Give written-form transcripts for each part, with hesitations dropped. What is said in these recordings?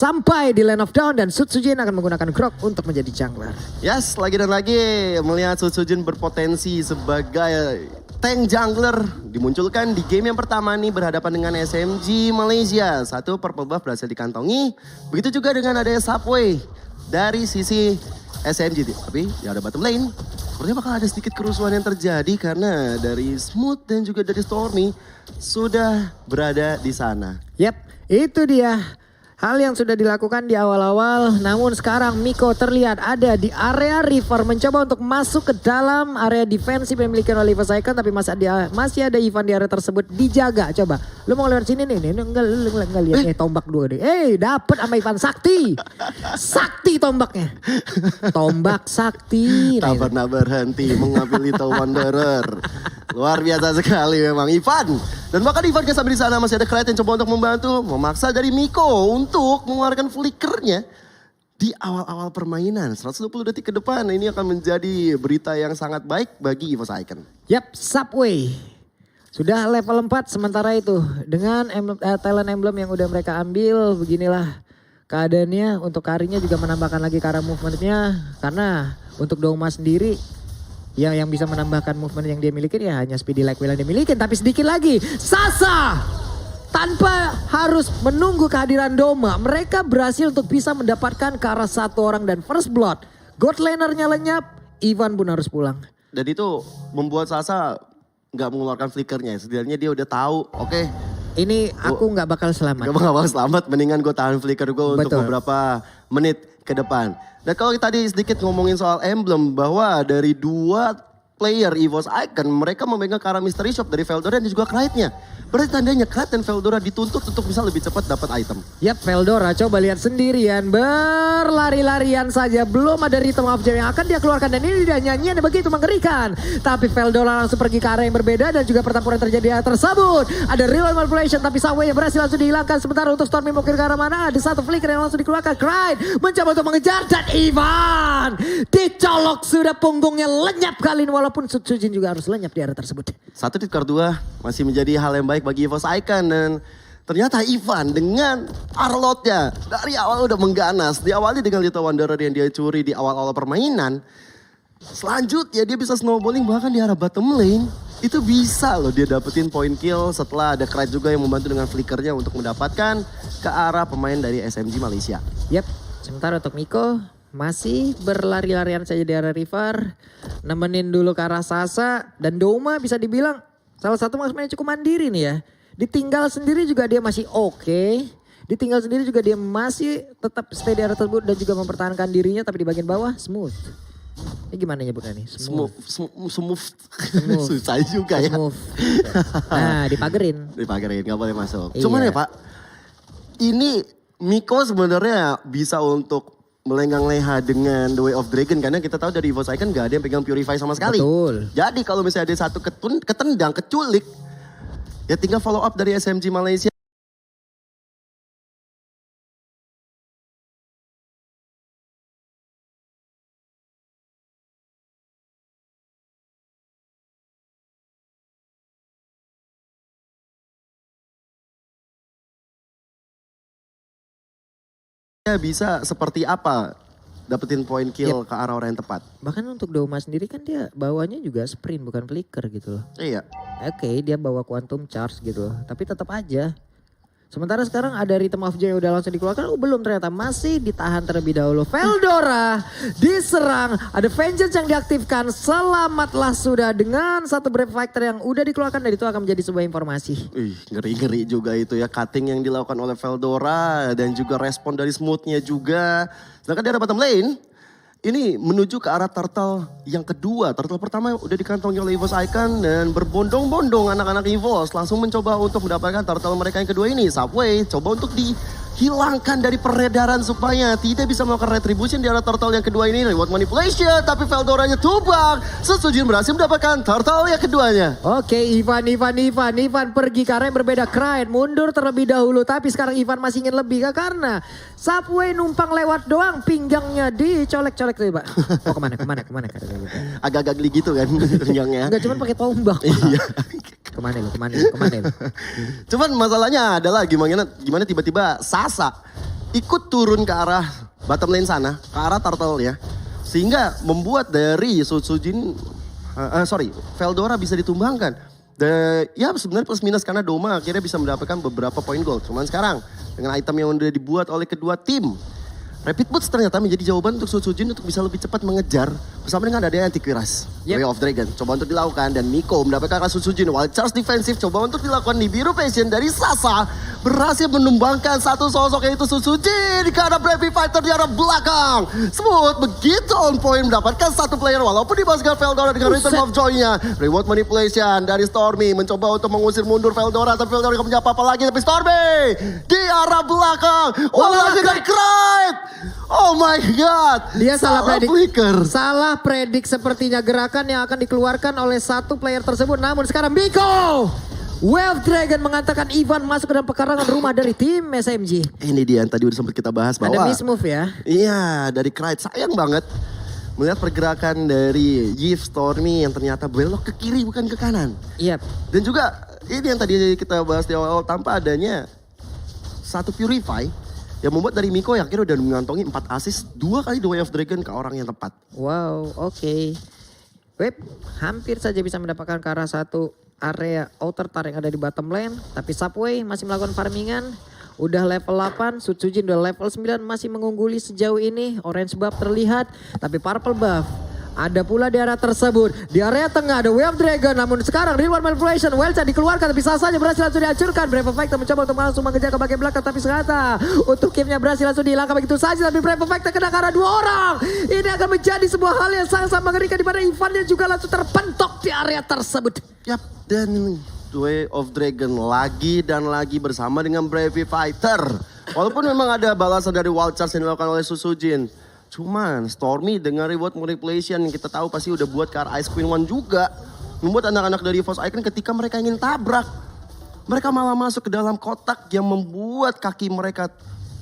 Sampai di Land of Dawn dan Sutsujin akan menggunakan Grok untuk menjadi jungler. Yes, lagi dan lagi melihat Sutsujin berpotensi sebagai tank jungler dimunculkan di game yang pertama nih berhadapan dengan SMG Malaysia. Satu purple buff berhasil dikantongi. Begitu juga dengan adanya Subway dari sisi SMG. Tapi ya ada bottom lane. Sepertinya bakal ada sedikit kerusuhan yang terjadi karena dari Smooth dan juga dari Stormy sudah berada di sana. Yap, itu dia. Hal yang sudah dilakukan di awal-awal, namun sekarang Miko terlihat ada di area river mencoba untuk masuk ke dalam area defensif yang dimiliki oleh Levi's Icon, tapi masih ada Ivan di area tersebut dijaga. Coba, lu mau lewat sini nih, enggak lihat, tombak dua deh. Dapet sama Ivan Sakti, Sakti tombaknya, tombak Sakti. Tak pernah berhenti mengambil Little Wanderer. Luar biasa sekali memang Ivan. Dan bahkan Ivan sampai di sana masih ada Clyde yang coba untuk membantu, memaksa dari Miko untuk mengeluarkan flickernya di awal-awal permainan. 120 detik ke depan ini akan menjadi berita yang sangat baik bagi EVOS Icon. Yap, Subway sudah level 4 sementara itu dengan talent emblem yang udah mereka ambil. Beginilah keadaannya. Untuk Karinya juga menambahkan lagi cara movementnya, karena untuk Doma sendiri ya yang bisa menambahkan movement yang dia miliki ya hanya speedy like will yang dia miliki. Tapi sedikit lagi Sasa tanpa harus menunggu kehadiran Doma, mereka berhasil untuk bisa mendapatkan ke arah satu orang dan first blood. God lanernya lenyap, Ivan pun harus pulang. Dan itu membuat Sasa nggak mengeluarkan flickernya. Setidaknya dia udah tahu, oke. Ini aku nggak bakal selamat. Gak bakal selamat, mendingan gue tahan flicker gue untuk beberapa menit ke depan. Dan kalau tadi sedikit ngomongin soal emblem, bahwa dari dua player EVOS Icon, mereka memegang ke arah Mystery Shop dari Veldora dan juga Clyde-nya. Berarti tandanya Clyde dan Veldora dituntut untuk bisa lebih cepat dapat item. Yap, Veldora coba lihat sendirian, berlari-larian saja. Belum ada rhythm of jam yang akan dia keluarkan dan ini dia nyanyian yang begitu mengerikan. Tapi Veldora langsung pergi ke arah yang berbeda dan juga pertempuran terjadi di area tersebut. Ada real manipulation tapi Subway yang berhasil langsung dihilangkan. Sementara untuk Stormy mau ke arah mana? Ada satu flicker yang langsung dikeluarkan. Clyde mencoba untuk mengejar dan Ivan dicolok, sudah punggungnya lenyap kali ini walaupun Sutsujin juga harus lenyap di area tersebut. Satu di Kar 2 masih menjadi hal yang baik bagi EVOS Icon, dan ternyata Ivan dengan Arlotnya dari awal udah mengganas. Diawali dengan Little Wanderer yang dia curi di awal-awal permainan. Selanjutnya dia bisa snowballing bahkan di arah bottom lane. Itu bisa loh dia dapetin point kill setelah ada Clyde juga yang membantu dengan flickernya untuk mendapatkan ke arah pemain dari SMG Malaysia. Yap, sementara untuk Miko masih berlari-larian saja di area river. Nemenin dulu ke arah Sasa dan Doma bisa dibilang salah satu maksudnya cukup mandiri nih ya. Ditinggal sendiri juga dia masih oke. Ditinggal sendiri juga dia masih tetap stay di area tersebut dan juga mempertahankan dirinya. Tapi di bagian bawah smooth. Ini gimana nyebutnya nih? Smooth. Susah juga ya. Smooth. Nah dipagerin. Dipagerin, gak boleh masuk. Iya. Cuman ya Pak, ini Miko sebenarnya bisa untuk melenggang leha dengan The Way of Dragon. Karena kita tahu dari EVOS Icon gak ada yang pegang Purify sama sekali. Betul. Jadi kalau misalnya ada satu ketendang, keculik, ya tinggal follow up dari SMG Malaysia. Bisa seperti apa dapetin point kill ke arah orang yang tepat. Bahkan untuk Doma sendiri kan dia bawanya juga sprint bukan flicker gitu loh. Iya. Oke, dia bawa quantum charge gitu loh. Tapi tetap aja. Sementara sekarang ada Rhythm of Joy yang udah langsung dikeluarkan. Belum, ternyata masih ditahan terlebih dahulu. Veldora diserang. Ada Vengeance yang diaktifkan. Selamatlah sudah dengan satu Brave Fighter yang udah dikeluarkan. Dan itu akan menjadi sebuah informasi. Ngeri-ngeri juga itu ya. Cutting yang dilakukan oleh Veldora. Dan juga respon dari Smoothnya juga. Sedangkan di arah bottom lane, ini menuju ke arah turtle yang kedua. Turtle pertama udah dikantongi oleh EVOS Icon dan berbondong-bondong anak-anak EVOS langsung mencoba untuk mendapatkan turtle mereka yang kedua ini. Subway coba untuk dihilangkan dari peredaran supaya tidak bisa melakukan retribution di arah turtle yang kedua ini. Lewat manipulation, tapi Veldoranya tumbang. Sutsujin berhasil mendapatkan turtle yang keduanya. Oke, Ivan pergi ke arah yang berbeda. Clyde mundur terlebih dahulu, tapi sekarang Ivan masih ingin lebih karena Subway numpang lewat doang, pinggangnya dicolek-colek tuh Pak. Oh kemana? Agak-agak geli gitu kan pinggangnya. Enggak, cuman pakai tombak. Iya. Kemana lu? Cuman masalahnya adalah gimana tiba-tiba Sasa ikut turun ke arah bottom lane sana, ke arah turtle ya. Sehingga membuat dari Sutsujin, Veldora bisa ditumbangkan. Ya sebenarnya plus minus karena Doma akhirnya bisa mendapatkan beberapa poin gold. Cuman sekarang dengan item yang udah dibuat oleh kedua tim, Rapid Boots ternyata menjadi jawaban untuk Sutsujin untuk bisa lebih cepat mengejar bersama dengan adanya Antiquiras, Way of Dragon. Coba untuk dilakukan dan Miko mendapatkan arah Sutsujin. Wild Charge defensif coba untuk dilakukan di Biru Passion dari Sasa. Berhasil menumbangkan satu sosok yaitu Sutsujin ke arah Bravely Fighter di arah belakang. Smooth begitu on point mendapatkan satu player walaupun dibaskan Veldora dengan Return of Joy-nya. Reward manipulation dari Stormy mencoba untuk mengusir mundur Veldora tapi Veldora gak punya apa-apa lagi tapi Stormy di arah belakang. Lagi dari Krait. Oh my god. Dia salah predik. Flicker. Salah predik sepertinya gerakan yang akan dikeluarkan oleh satu player tersebut. Namun sekarang Miko. Wave Dragon mengatakan Ivan masuk ke dalam pekarangan rumah dari tim SMG. Ini dia yang tadi udah sempat kita bahas bahwa. Ada mismove ya. Iya dari Krait. Sayang banget. Melihat pergerakan dari Yves Stormy yang ternyata belok ke kiri bukan ke kanan. Iya. Dan juga ini yang tadi kita bahas di awal-awal tanpa adanya satu Purify. Yang membuat dari Miko yang akhirnya udah mengantongi 4 assist 2 kali The Way of Dragon ke orang yang tepat. Wow, oke. Web hampir saja bisa mendapatkan ke arah satu area outer tar yang ada di bottom lane. Tapi Subway masih melakukan farmingan. Udah level 8, Sutsujin udah level 9 masih mengungguli sejauh ini. Orange buff terlihat, tapi purple buff ada pula di area tersebut. Di area tengah ada Wave Dragon, namun sekarang Reward Manipulation, Welcha dikeluarkan tapi saja berhasil langsung dihancurkan. Brave Factor mencoba untuk langsung mengejar ke bagian belakang tapi ternyata untuk gamenya berhasil langsung dihilangkan begitu saja. Tapi Brave Factor kena ke arah 2 orang. Ini akan menjadi sebuah hal yang sangat-sangat mengerikan di mana Ivannya juga langsung terpentok di area tersebut. Yap, dan The Way of Dragon lagi dan lagi bersama dengan Bravely Fighter. Walaupun memang ada balasan dari Wild Charge yang dilakukan oleh Sutsujin. Cuman Stormy dengan Reward Manipulation yang kita tahu pasti udah buat ke arah Ice Queen One juga. Membuat anak-anak dari Force Icon ketika mereka ingin tabrak. Mereka malah masuk ke dalam kotak yang membuat kaki mereka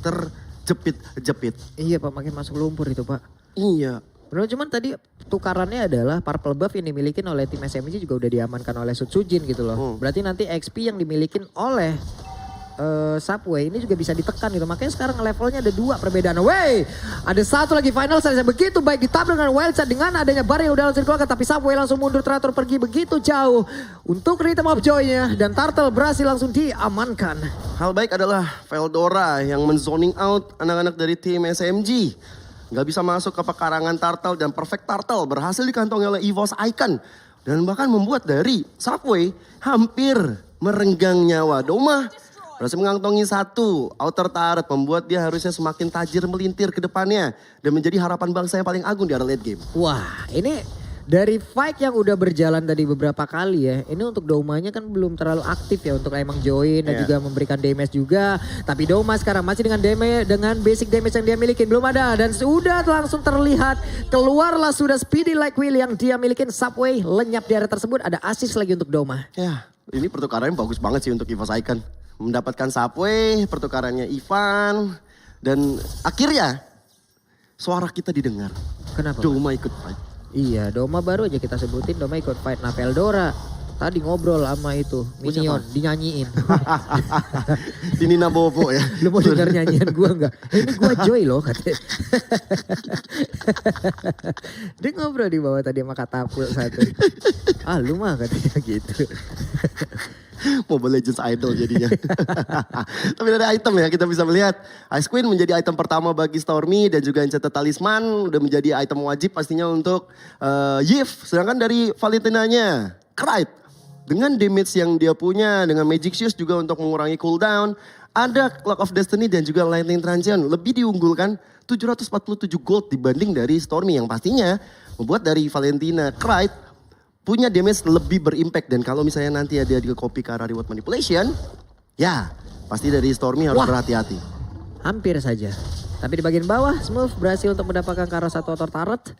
terjepit-jepit. Iya Pak, makin masuk lumpur itu Pak. Iya. Bro, cuman tadi tukarannya adalah purple buff yang dimiliki oleh tim SMG juga udah diamankan oleh Sutsujin gitu loh. Berarti nanti XP yang dimiliki oleh Subway ini juga bisa ditekan gitu. Makanya sekarang levelnya ada 2 perbedaan. Wey, ada satu lagi final saya begitu baik ditabrak dengan Wildcat dengan adanya bar yang udah langsung dikeluarkan. Tapi Subway langsung mundur teratur pergi begitu jauh untuk Rhythm of Joy-nya. Dan Turtle berhasil langsung diamankan. Hal baik adalah Veldora yang menzoning out anak-anak dari tim SMG. Gak bisa masuk ke pekarangan Turtle dan Perfect Turtle berhasil dikantongi oleh EVOS Icon. Dan bahkan membuat dari Subway hampir merenggang nyawa. Doma berhasil mengantongi 1 outer turret membuat dia harusnya semakin tajir melintir ke depannya. Dan menjadi harapan bangsa yang paling agung di area late game. Wah, ini dari fight yang udah berjalan tadi beberapa kali ya. Ini untuk Domanya kan belum terlalu aktif ya untuk emang join dan juga memberikan damage juga. Tapi Doma sekarang masih dengan damage, dengan basic damage yang dia miliki belum ada. Dan sudah langsung terlihat keluarlah sudah speedy like wheel yang dia milikin. Subway lenyap di area tersebut. Ada assist lagi untuk Doma. Ya, ini pertukarannya bagus banget sih untuk EVOS Icon. Mendapatkan Subway, pertukarannya Ivan. Dan akhirnya suara kita didengar. Kenapa? Doma ikut fight. Iya, Doma baru aja kita sebutin. Doma ikut fight. Nah, Veldora tadi ngobrol sama itu Minion, dinyanyiin. Di Nina Bobo ya. Lu mau denger nyanyian gua enggak? Ini gua Joy loh katanya. Dia ngobrol di bawah tadi sama Katapult satu. Ah lu mah katanya gitu. Mobile Legends Idol jadinya. Tapi dari item ya kita bisa melihat Ice Queen menjadi item pertama bagi Stormy dan juga Enchanted Talisman udah menjadi item wajib pastinya untuk Yves. Sedangkan dari Valentinanya Krait dengan damage yang dia punya dengan Magic Shoes juga untuk mengurangi cooldown. Ada Clock of Destiny dan juga Lightning Transient lebih diunggulkan 747 gold dibanding dari Stormy yang pastinya membuat dari Valentina Krait punya damage lebih berimpact. Dan kalau misalnya nanti ada di copy ke arah Reward Manipulation, ya pasti dari Stormy harus berhati-hati. Hampir saja. Tapi di bagian bawah Smooth berhasil untuk mendapatkan ke arah 1 outer turret.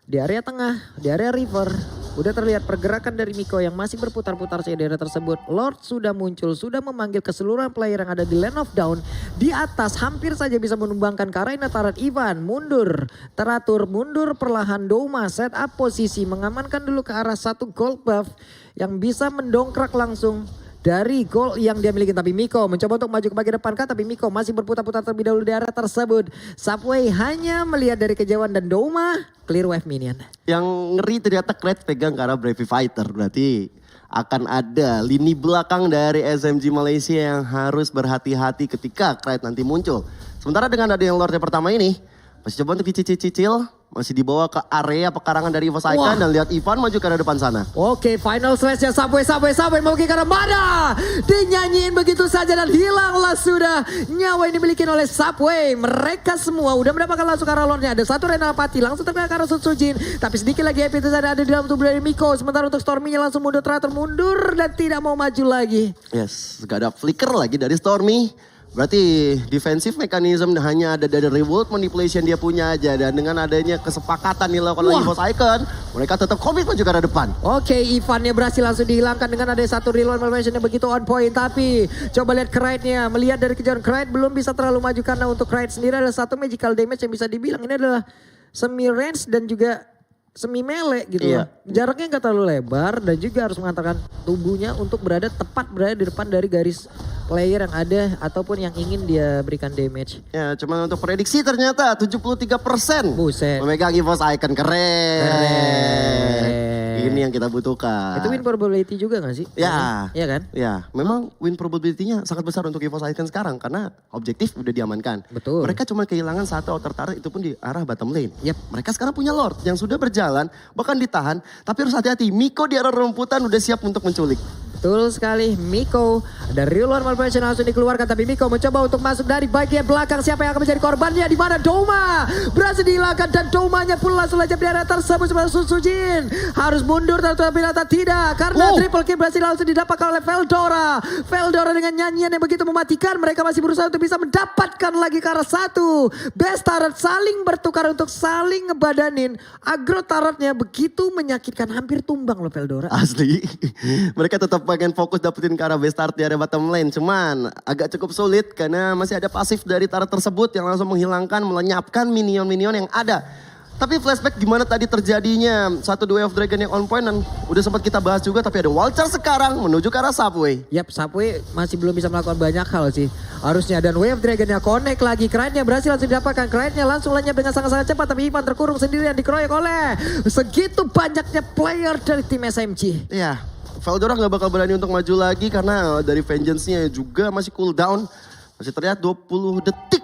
Di area tengah, di area river, udah terlihat pergerakan dari Miko yang masih berputar-putar saja di area tersebut. Lord sudah muncul, sudah memanggil keseluruhan player yang ada di Land of Dawn. Di atas hampir saja bisa menumbangkan ke arah turret Ivan. Mundur, teratur, mundur perlahan Doma. Set up posisi, mengamankan dulu ke arah 1 gold buff yang bisa mendongkrak langsung dari gol yang dia miliki. Tapi Miko mencoba untuk maju ke bagian depan tapi Miko masih berputar-putar terlebih dahulu di area tersebut. Subway hanya melihat dari kejauhan dan Doma clear wave minion. Yang ngeri ternyata Krait pegang ke arah Bravely Fighter. Berarti akan ada lini belakang dari SMG Malaysia yang harus berhati-hati ketika Krait nanti muncul. Sementara dengan ada yang Lordnya pertama ini, masih coba untuk dicicil-cicil. Masih dibawa ke area pekarangan dari EVOS Icon dan lihat Ivan maju ke arah depan sana. Oke, final slashnya Subway mau ke arah mana? Dinyanyiin begitu saja dan hilanglah sudah nyawa yang dimiliki oleh Subway. Mereka semua udah mendapatkan langsung ke arah lordnya. Ada satu Renal Pati langsung terkena ke arah Sutsujin. Tapi sedikit lagi Epic ada di dalam tubuh dari Miko. Sementara untuk Stormy-nya langsung teratur mundur dan tidak mau maju lagi. Yes, gak ada flicker lagi dari Stormy. Berarti defensive mechanism hanya ada dari reward manipulation dia punya aja. Dan dengan adanya kesepakatan yang dilakukan oleh EVOS Icon, mereka tetap komit maju ke arah depan. Oke, Ivannya berhasil langsung dihilangkan dengan ada satu reload manipulation yang begitu on point. Tapi coba lihat Krait-nya, melihat dari kejauhan Krait belum bisa terlalu maju karena untuk Krait sendiri ada satu magical damage yang bisa dibilang ini adalah semi range dan juga semi melee gitu Iya. loh. Jaraknya nggak terlalu lebar dan juga harus mengantarkan tubuhnya untuk tepat berada di depan dari garis player yang ada ataupun yang ingin dia berikan damage. Ya, cuman untuk prediksi ternyata 73% Buset. memegang EVOS Icon. Keren. Keren. Ini yang kita butuhkan. Itu win probability juga gak sih? Ya. Iya kan? Ya, memang win probability-nya sangat besar untuk EVOS Icon sekarang karena objektif udah diamankan. Betul. Mereka cuma kehilangan satu outer turret itu pun di arah bottom lane. Yep. Mereka sekarang punya Lord yang sudah berjalan, bahkan ditahan, tapi harus hati-hati. Miko di arah rumputan udah siap untuk menculik. Betul sekali, Miko dari luar malfunction langsung dikeluarkan tapi Miko mencoba untuk masuk dari bagian belakang. Siapa yang akan menjadi korbannya? Di mana Doma berhasil dihilangkan dan Domanya pun langsung aja di area tersebut sebagai Sutsujin harus mundur tapi ternyata tidak karena triple kill berhasil langsung didapatkan oleh Veldora. Veldora dengan nyanyian yang begitu mematikan, mereka masih berusaha untuk bisa mendapatkan lagi ke arah satu. Best turret saling bertukar untuk saling ngebadanin. Agro turretnya begitu menyakitkan, hampir tumbang loh Veldora. Asli. Mereka tetap pengen fokus dapetin ke arah base start di area bottom lane. Cuman agak cukup sulit karena masih ada pasif dari turret tersebut yang langsung menghilangkan, melenyapkan minion-minion yang ada. Tapi flashback gimana tadi terjadinya satu Way of Dragon yang on point dan udah sempat kita bahas juga, tapi ada Walcher sekarang menuju ke arah Subway. Yap, Subway masih belum bisa melakukan banyak hal sih harusnya, dan Way of Dragon-nya connect lagi. Krait-nya berhasil langsung didapatkan. Krait-nya langsung lenyap dengan sangat-sangat cepat, tapi Ivan terkurung sendirian dikeroyok oleh segitu banyaknya player dari tim SMG. Iya, Veldora nggak bakal berani untuk maju lagi karena dari Vengeance-nya juga masih cooldown. Masih terlihat 20 detik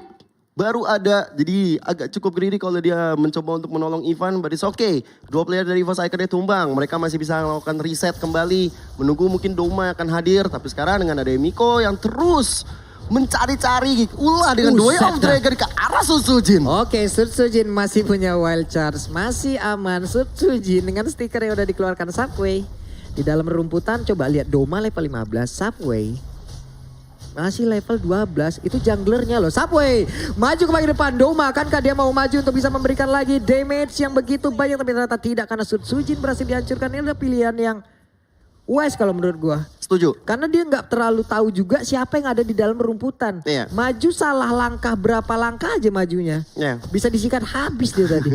baru ada. Jadi agak cukup greedy kalau dia mencoba untuk menolong Ivan. But it's okay. Dua player dari EVOS Icon tumbang. Mereka masih bisa melakukan reset kembali. Menunggu mungkin Doma akan hadir. Tapi sekarang dengan ada Miko yang terus mencari-cari ulah dengan Way of Dragon ke arah Sutsujin. Oke, Sutsujin masih punya wild charge. Masih aman Sutsujin dengan stiker yang udah dikeluarkan Subway. Di dalam rumputan coba lihat Doma level 15, Subway masih level 12, itu junglernya loh. Subway maju ke bagian depan, Doma akankah dia mau maju untuk bisa memberikan lagi damage yang begitu banyak, tapi ternyata tidak karena Sutsujin berhasil dihancurkan. Ini adalah pilihan yang wise kalau menurut gua. Setuju. Karena dia nggak terlalu tahu juga siapa yang ada di dalam rumputan. Iya. Maju salah langkah, berapa langkah aja majunya. Iya. Bisa disikat habis dia tadi.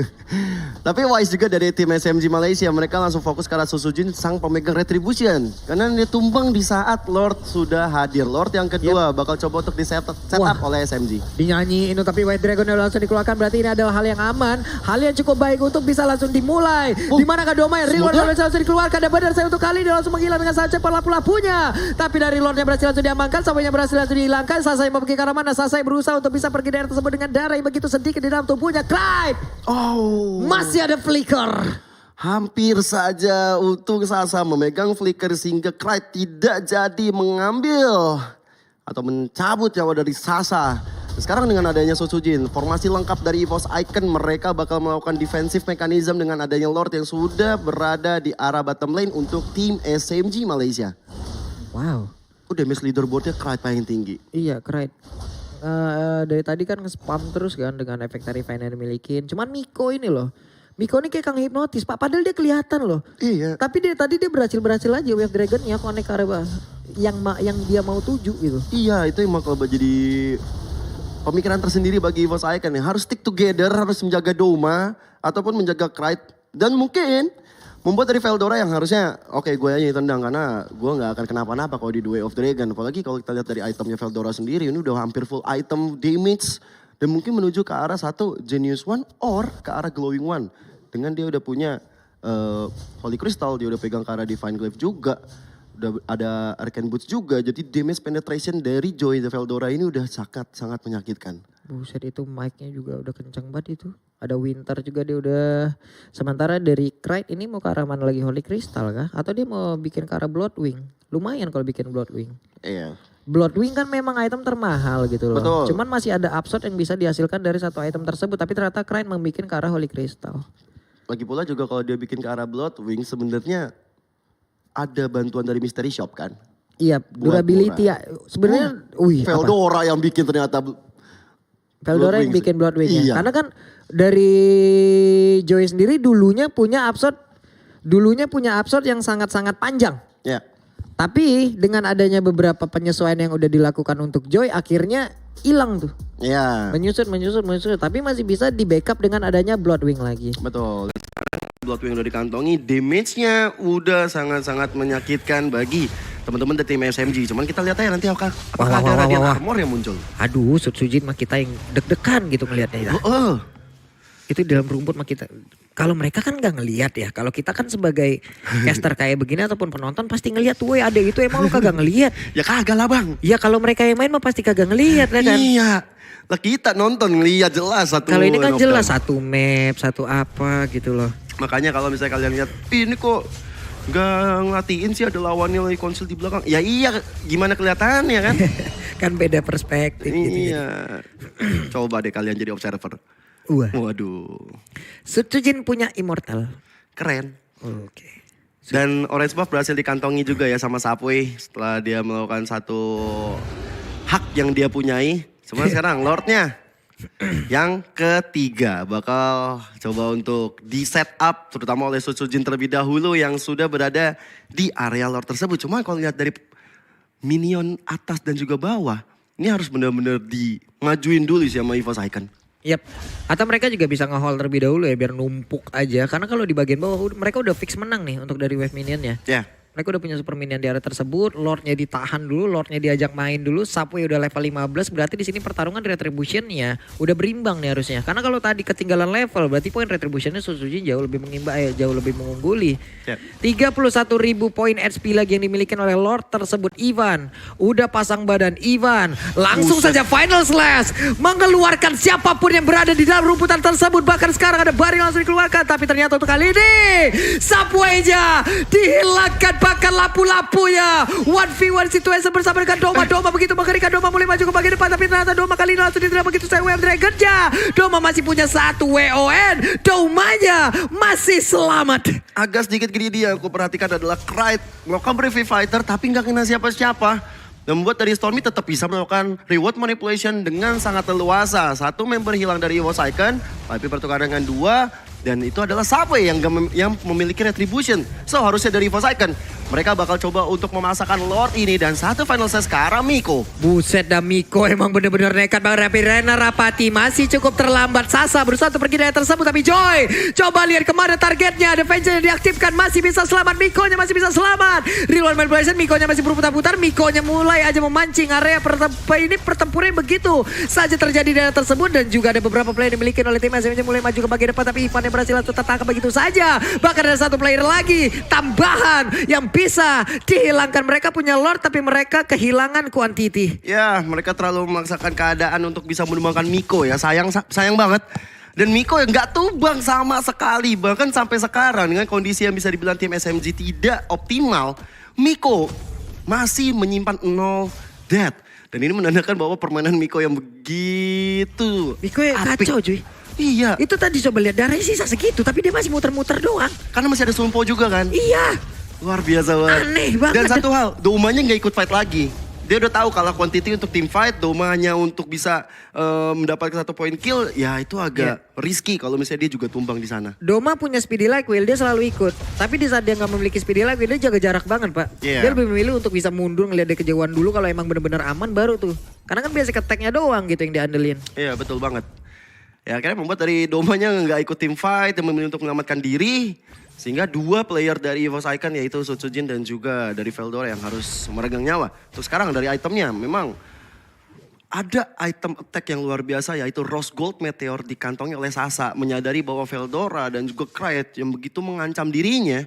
Tapi wise juga dari tim SMG Malaysia, mereka langsung fokus ke arah Sutsujin sang pemegang retribution. Karena dia tumbang di saat Lord sudah hadir. Lord yang kedua bakal coba untuk di setup oleh SMG. Dinyanyiin tapi White Dragon langsung dikeluarkan, berarti ini adalah hal yang aman. Hal yang cukup baik untuk bisa langsung dimulai. Di mana Doma yang reward langsung dikeluarkan, dan benar saya untuk kali dia langsung menghilang dengan sangat cepat lapu-lapunya. Tapi dari Lordnya berhasil langsung diamankan, Subway-nya berhasil langsung dihilangkan. Sasai mau pergi ke arah mana? Sasai berusaha untuk bisa pergi dari tersebut dengan darah yang begitu sedikit di dalam tubuhnya. Clyde! Oh. Masih ada flicker. Hampir saja untung Sasa memegang flicker sehingga Clyde tidak jadi mengambil atau mencabut nyawa dari Sasa. Sekarang dengan adanya Sutsujin, formasi lengkap dari EVOS Icon, mereka bakal melakukan defensive mechanism dengan adanya Lord yang sudah berada di arah bottom lane untuk tim SMG Malaysia. Wow. Damage leaderboardnya Clyde paling tinggi. Iya, Clyde. Dari tadi kan nge-spam terus kan dengan efek Tarifine yang dimilikin. Cuman Miko ini loh. Miko ini kayak kang hipnotis Pak, padahal dia kelihatan loh. Iya. Tapi tadi dia berhasil aja Wave Dragon-nya connect ke arah yang dia mau tuju gitu. Iya, itu yang bakal jadi pemikiran tersendiri bagi EVOS Icon ya. Harus stick together, harus menjaga Doma ataupun menjaga Clyde. Dan mungkin Membuat dari Veldora yang harusnya oke gue aja yang tendang karena gue nggak akan kenapa-napa kalau di The Way of Dragon. Apalagi kalau kita lihat dari itemnya Veldora sendiri ini udah hampir full item damage. Dan mungkin menuju ke arah satu Genius One or ke arah Glowing One. Dengan dia udah punya Holy Crystal, dia udah pegang ke arah Divine Glaive juga. Udah ada Arcane Boots juga. Jadi damage penetration dari Joy the Veldora ini udah sangat menyakitkan. Buset itu mic-nya juga udah kencang banget itu. Ada Winter juga dia udah. Sementara dari Krayt ini mau ke arah mana lagi, Holy Crystal kah? Atau dia mau bikin ke arah Bloodwing? Lumayan kalau bikin Bloodwing. Iya. Bloodwing kan memang item termahal gitu loh. Betul. Cuman masih ada upshot yang bisa dihasilkan dari satu item tersebut. Tapi ternyata Krayt membuat ke arah Holy Crystal. Lagi pula juga kalau dia bikin ke arah Bloodwing sebenarnya ada bantuan dari Mystery Shop kan. Iya, Buat durability ya. Sebenarnya, Veldora yang bikin ternyata. Veldora yang bikin Bloodwing ya. Iya. Karena kan dari Joy sendiri dulunya punya upshot yang sangat-sangat panjang. Ya. Tapi dengan adanya beberapa penyesuaian yang udah dilakukan untuk Joy akhirnya hilang tuh. Iya. Menyusut. Tapi masih bisa di backup dengan adanya Bloodwing lagi. Betul. Bloodwing udah dikantongi, damage-nya udah sangat-sangat menyakitkan bagi teman-teman dari tim SMG. Cuman kita lihat aja nanti apakah ada Radiant Armor yang muncul. Aduh, Sutsujin mah kita yang deg-degan gitu ngelihatnya. Itu di dalam rumput mah kita. Kalau mereka kan nggak ngelihat ya. Kalau kita kan sebagai caster kayak begini ataupun penonton pasti ngelihat tuh, ada itu emang lu kagak ngelihat. Ya kagak lah bang. Ya kalau mereka yang main mah pasti kagak ngelihat ya kan. Iya. Lah kita nonton ngelihat jelas satu. Kalau ini kan jelas satu map, satu apa gitu loh. Makanya kalau misalnya kalian lihat, ini kok nggak ngelatiin sih ada lawannya lagi konsil di belakang. Ya iya, gimana kelihatannya kan? Kan beda perspektif gitu. Iya. Coba deh kalian jadi observer. Waduh. Sutsujin punya Immortal. Keren. Oke. Dan Orange Buff berhasil dikantongi juga ya sama Subway setelah dia melakukan satu hak yang dia punyai. Cuma sekarang Lordnya yang ketiga bakal coba untuk di set up terutama oleh Sutsujin terlebih dahulu yang sudah berada di area Lord tersebut. Cuma kalau lihat dari minion atas dan juga bawah, ini harus benar-benar dimajuin dulu sih sama EVOS Icon. Yap. Atau mereka juga bisa nge-haul terlebih dahulu ya biar numpuk aja. Karena kalau di bagian bawah mereka udah fix menang nih untuk dari wave minionnya. Ya. Mereka udah punya super minion di area tersebut, Lordnya ditahan dulu, Lordnya diajak main dulu, Subway udah level 15, berarti di sini pertarungan Retribution-nya udah berimbang nih harusnya. Karena kalau tadi ketinggalan level, berarti poin Retribution-nya Sutsujin jauh lebih jauh lebih mengungguli. Yep. 31.000 poin HP lagi yang dimiliki oleh Lord tersebut. Ivan, udah pasang badan Ivan, langsung saja Final Slash, mengeluarkan siapapun yang berada di dalam rumputan tersebut. Bahkan sekarang ada Bari langsung dikeluarkan, tapi ternyata untuk kali ini Subway-nya dihilangkan. Bahkan lapu-lapunya 1v1 situation bersama dengan Doma. Doma begitu mengerikan, Doma mulai maju ke bagian depan. Tapi ternyata Doma kali ini langsung diterima begitu saya WM Dragon-nya. Doma masih punya satu WON. Domanya masih selamat. Agak sedikit greedy yang aku perhatikan adalah Krayt melakukan Brave Fighter tapi nggak kena siapa-siapa. Dan membuat dari Stormy tetap bisa melakukan reward manipulation dengan sangat leluasa. Satu member hilang dari EVOS Icon, tapi pertukaran dengan dua. Dan itu adalah Subway yang memiliki retribution. So harusnya dari EVOS Icon mereka bakal coba untuk memasakkan Lord ini. Dan satu final set sekarang Miko. Buset dah Miko emang bener-bener nekat banget. Tapi Rena Rapati masih cukup terlambat. Sasa berusaha untuk pergi dari tersebut. Tapi Joy coba lihat kemana targetnya. Defense-nya diaktifkan masih bisa selamat. Mikonya masih bisa selamat. Real manipulation Mikonya masih berputar-putar. Mikonya mulai aja memancing area pertempuran begitu saja terjadi di area tersebut. Dan juga ada beberapa player yang dimiliki oleh tim SMG mulai maju ke bagian depan. Tapi Ivan yang berhasil langsung tertangkap begitu saja. Bahkan ada satu player lagi tambahan yang bisa dihilangkan. Mereka punya Lord tapi mereka kehilangan quantity. Ya mereka terlalu memaksakan keadaan untuk bisa menumbangkan Miko ya. Sayang banget. Dan Miko yang gak tumbang sama sekali. Bahkan sampai sekarang dengan kondisi yang bisa dibilang tim SMG tidak optimal. Miko masih menyimpan 0 death. Dan ini menandakan bahwa permainan Miko yang begitu Miko yang kacau cuy. Iya. Itu tadi coba lihat darahnya sisa segitu tapi dia masih muter-muter doang. Karena masih ada Sumpo juga kan. Iya. Luar biasa banget. Aneh banget. Dan satu hal, Domanya gak ikut fight lagi. Dia udah tahu kalau quantity untuk team fight, Doma hanya untuk bisa mendapatkan 1 point kill, ya itu agak risky kalau misalnya dia juga tumbang di sana. Doma punya speedy like wheel, dia selalu ikut. Tapi di saat dia nggak memiliki speedy like wheel, dia jaga jarak banget pak. Yeah. Dia lebih memilih untuk bisa mundur ngeliat dia kejauhan dulu kalau emang benar-benar aman baru tuh. Karena kan biasa keteknya doang gitu yang diandelin. Iya betul banget. Ya akhirnya membuat dari Domanya nggak ikut tim fight dan memilih untuk menyelamatkan diri. Sehingga dua player dari EVOS Icon yaitu Sutsujin dan juga dari Veldora yang harus meregang nyawa. Terus sekarang dari itemnya memang ada item attack yang luar biasa yaitu Rose Gold Meteor dikantongi oleh Sasa. Menyadari bahwa Veldora dan juga Kraid yang begitu mengancam dirinya.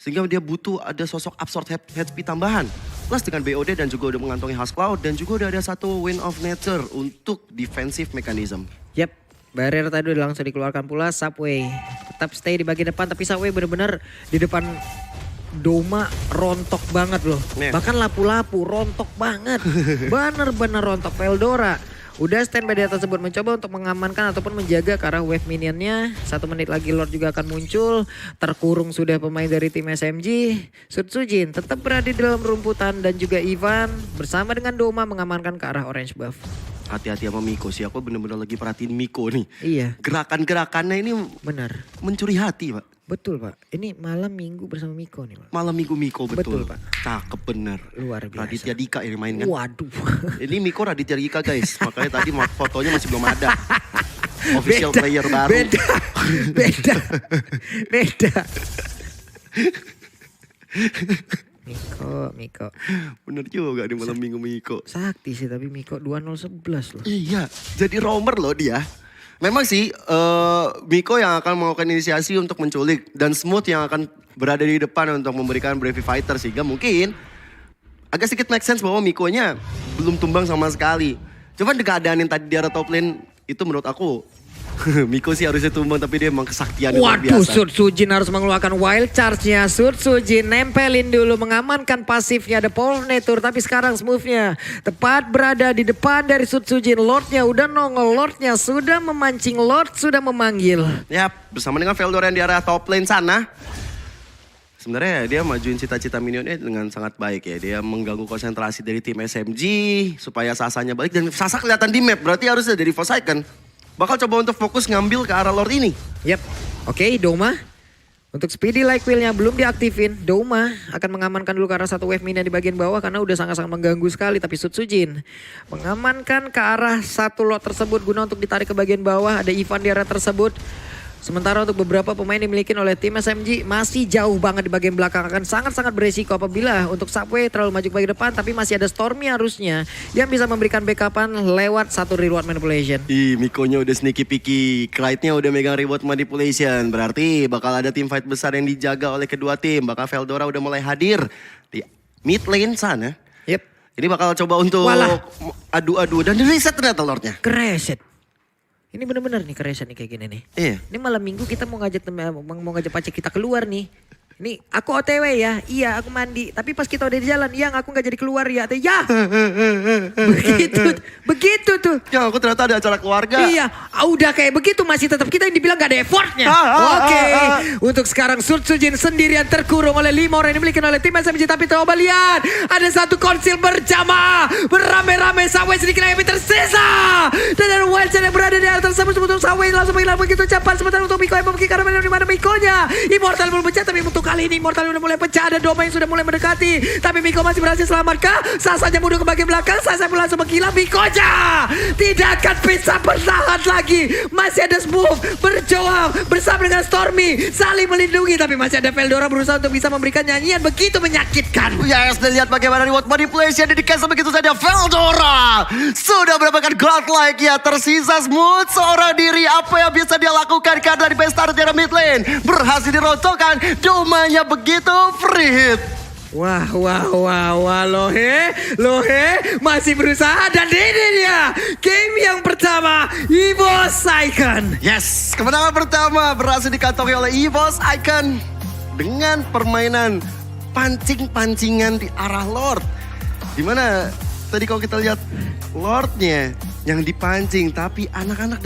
Sehingga dia butuh ada sosok absorb HP tambahan. Plus dengan BOD dan juga udah mengantongi Husk Cloud. Dan juga udah ada satu Wind of Nature untuk defensive mechanism. Yap, barrier tadi udah langsung dikeluarkan pula. Subway tetap stay di bagian depan. Tapi Subway bener-bener di depan Doma rontok banget loh. Bahkan lapu-lapu rontok banget. Bener-bener rontok. Veldora udah standby di atas tersebut, mencoba untuk mengamankan ataupun menjaga ke arah wave minionnya. 1 menit lagi Lord juga akan muncul. Terkurung sudah pemain dari tim SMG. Sutsujin tetap berada di dalam rumputan dan juga Ivan bersama dengan Doma mengamankan ke arah orange buff. Hati-hati sama Miko sih, aku bener-bener lagi perhatiin Miko nih. Iya. Gerakan-gerakannya ini benar. Mencuri hati Pak. Betul Pak, ini malam minggu bersama Miko nih Pak. Malam minggu Miko betul. Betul, Pak. Cakep bener. Luar biasa. Raditya Dika ini main kan. Waduh. Ini Miko Raditya Dika guys, makanya tadi fotonya masih belum ada. Official player baru. Beda. Miko. Bener juga di malam minggu Miko. Sakti sih tapi Miko 2-0-11 loh. Iya, jadi roamer loh dia. Memang sih Miko yang akan melakukan inisiasi untuk menculik dan Smooth yang akan berada di depan untuk memberikan Bravely Fighter sehingga mungkin agak sedikit make sense bahwa Mikonya belum tumbang sama sekali. Cuman di keadaan yang tadi di arah top lane itu menurut aku Miko sih harusnya tumbang tapi dia emang kesaktian luar biasa. Waduh, Sutsujin harus mengeluarkan wild charge-nya. Sutsujin nempelin dulu mengamankan pasifnya ada Pollinator. Tapi sekarang smooth-nya tepat berada di depan dari Sutsujin. Lordnya udah nongol, Lordnya sudah memancing, Lord sudah memanggil. Yap, bersama dengan Veldora yang di area top lane sana. Sebenarnya dia majuin cita-cita minionnya dengan sangat baik ya. Dia mengganggu konsentrasi dari tim SMG supaya Sasanya balik. Dan Sasa kelihatan di map, berarti harusnya dari EVOS Icon bakal coba untuk fokus ngambil ke arah Lord ini. Yap, oke, Doma. Untuk speedy like wheel-nya belum diaktifin. Doma akan mengamankan dulu ke arah satu wave minion di bagian bawah karena udah sangat-sangat mengganggu sekali. Tapi Sutsujin mengamankan ke arah satu lot tersebut guna untuk ditarik ke bagian bawah. Ada Ivan di area tersebut. Sementara untuk beberapa pemain dimiliki oleh tim SMG masih jauh banget di bagian belakang. Akan sangat-sangat beresiko apabila untuk Subway terlalu maju ke bagian depan. Tapi masih ada Stormy harusnya yang bisa memberikan backupan lewat satu reward manipulation. Mikonya udah sneaky picky, Kraidnya udah megang reward manipulation. Berarti bakal ada tim fight besar yang dijaga oleh kedua tim. Bakal Veldora udah mulai hadir di mid lane sana. Yep. Ini bakal coba untuk adu-adu dan reset ternyata Lordnya. Kereset. Ini bener-bener nih kereset nih kayak gini nih. Iya. Ini malam minggu kita mau ngajak pacar kita keluar nih. Ini aku OTW ya, iya aku mandi. Tapi pas kita udah di jalan, yang aku gak jadi keluar ya. Ya, begitu tuh. Ya aku ternyata ada acara keluarga. Iya, udah kayak begitu masih tetap kita yang dibilang gak ada effortnya. Oke, untuk sekarang Sutsujin sendirian terkurung oleh 5 orang yang dimiliki oleh tim SMG. Tapi coba lihat, ada satu konsil berjamaah. Beramai-ramai Subway sedikit lagi tersisa. Dan ada Wilson yang berada di atas tersebut. Untuk Subway langsung menghilang begitu cepat. Sementara untuk Miko yang memiliki karena di mana Mikonya. Immortal belum pecah tapi untuk kali ini Immortal udah mulai pecah. Ada Doma yang sudah mulai mendekati. Tapi Miko masih berhasil selamatkah? Sasanya mundur ke bagian belakang. Sasa pun langsung menghilang. Mikonya tidak akan bisa bertahan lagi. Masih ada Smooth berjuang bersama dengan Stormy. Saling melindungi. Tapi masih ada Veldora berusaha untuk bisa memberikan nyanyian begitu menyakitkan. Yes, dan lihat bagaimana reward manipulation yang di-cancel begitu saja. Veldora sudah mendapatkan godlike ya. Tersisa Smooth seorang diri. Apa yang bisa dia lakukan karena di base start di mid lane berhasil dirontokkan. Domanya begitu free hit. Wah, Lohe masih berusaha dan ini dia game yang pertama EVOS Icon. Yes, kemenangan pertama berhasil dikantongi oleh EVOS Icon dengan permainan pancing-pancingan di arah Lord. Dimana tadi kalau kita lihat Lordnya yang dipancing tapi anak-anak